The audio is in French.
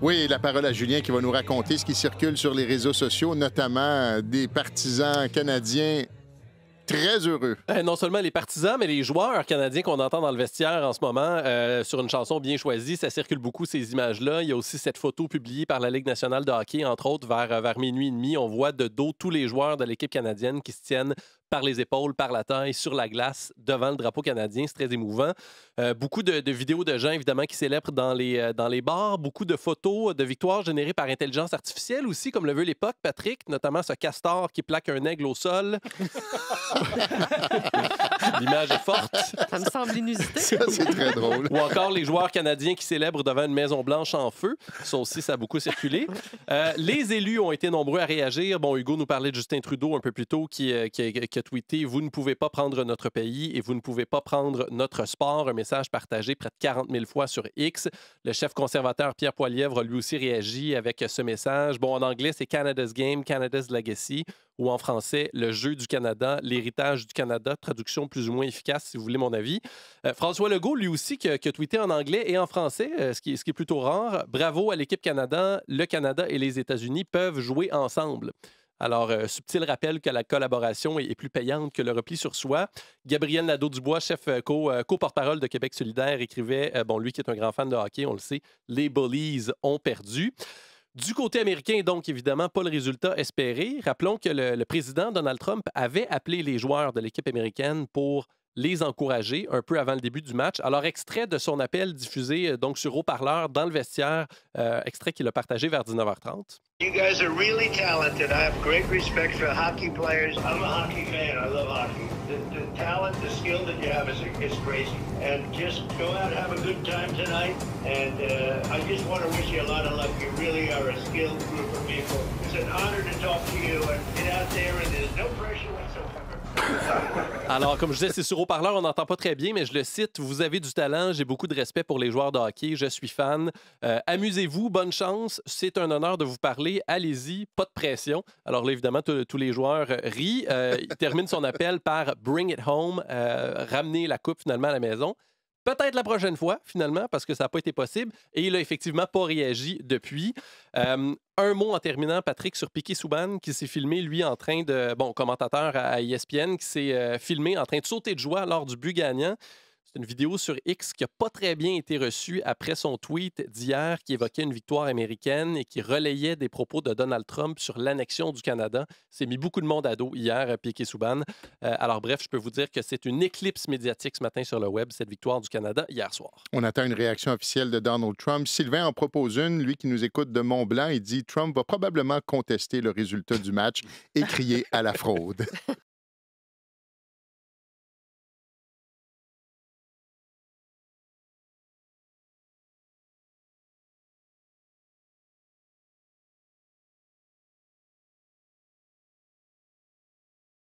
Oui, la parole à Julien qui va nous raconter ce qui circule sur les réseaux sociaux, notamment des partisans canadiens très heureux. Non seulement les partisans, mais les joueurs canadiens qu'on entend dans le vestiaire en ce moment sur une chanson bien choisie. Ça circule beaucoup, ces images-là. Il y a aussi cette photo publiée par la Ligue nationale de hockey, entre autres, vers minuit et demi. On voit de dos tous les joueurs de l'équipe canadienne qui se tiennent par les épaules, par la taille, sur la glace, devant le drapeau canadien. C'est très émouvant. Beaucoup de vidéos de gens, évidemment, qui célèbrent dans les bars. Beaucoup de photos de victoires générées par intelligence artificielle aussi, comme le veut l'époque, Patrick, notamment ce castor qui plaque un aigle au sol. L'image est forte. Ça me semble inusité. Ça, c'est très drôle. Ou encore les joueurs canadiens qui célèbrent devant une Maison-Blanche en feu. Ça aussi, ça a beaucoup circulé. Les élus ont été nombreux à réagir. Bon, Hugo nous parlait de Justin Trudeau un peu plus tôt qui a tweeté « Vous ne pouvez pas prendre notre pays et vous ne pouvez pas prendre notre sport ». Un message partagé près de 40 000 fois sur X. Le chef conservateur Pierre Poilievre a lui aussi réagi avec ce message. Bon, en anglais, c'est « Canada's Game, Canada's Legacy » ou en français, « Le jeu du Canada, l'héritage du Canada », traduction plus ou moins efficace, si vous voulez mon avis. François Legault, lui aussi, qui a tweeté en anglais et en français, ce qui est plutôt rare. « Bravo à l'équipe Canada, le Canada et les États-Unis peuvent jouer ensemble ». Alors, subtil rappel que la collaboration est plus payante que le repli sur soi. Gabriel Nadeau-Dubois, chef co-porte-parole de Québec solidaire, écrivait, lui qui est un grand fan de hockey, on le sait, « Les Bullies ont perdu ». Du côté américain, donc, évidemment, pas le résultat espéré. Rappelons que le président Donald Trump avait appelé les joueurs de l'équipe américaine pour les encourager un peu avant le début du match. Alors, extrait de son appel diffusé donc sur haut-parleur dans le vestiaire, extrait qu'il a partagé vers 19h30. You guys are really talented. I have great respect for hockey players. I'm a hockey fan. I love hockey. The talent, the skill that you have is crazy. And just go out and have a good time tonight. And I just want to wish you a lot of luck. You really are a skilled group of people. It's an honor to talk to you and get out there and there's no pressure whatsoever. Alors, comme je disais, c'est sur haut-parleur, on n'entend pas très bien, mais je le cite, « Vous avez du talent, j'ai beaucoup de respect pour les joueurs de hockey, je suis fan. Amusez-vous, bonne chance, c'est un honneur de vous parler, allez-y, pas de pression. » Alors là, évidemment, tous les joueurs rient. Il termine son appel par « Bring it home », ramener la coupe finalement à la maison. Peut-être la prochaine fois, finalement, parce que ça n'a pas été possible. Et il n'a effectivement pas réagi depuis. Un mot en terminant, Patrick, sur Piquet Souban, qui s'est filmé, lui, en train de... commentateur à ESPN, qui s'est filmé en train de sauter de joie lors du but gagnant. C'est une vidéo sur X qui n'a pas très bien été reçue après son tweet d'hier qui évoquait une victoire américaine et qui relayait des propos de Donald Trump sur l'annexion du Canada. C'est mis beaucoup de monde à dos hier, Piquet Souban. Alors bref, je peux vous dire que c'est une éclipse médiatique ce matin sur le web, cette victoire du Canada hier soir. On attend une réaction officielle de Donald Trump. Sylvain en propose une, lui qui nous écoute de Mont-Blanc. Il dit « Trump va probablement contester le résultat du match et crier à la fraude ».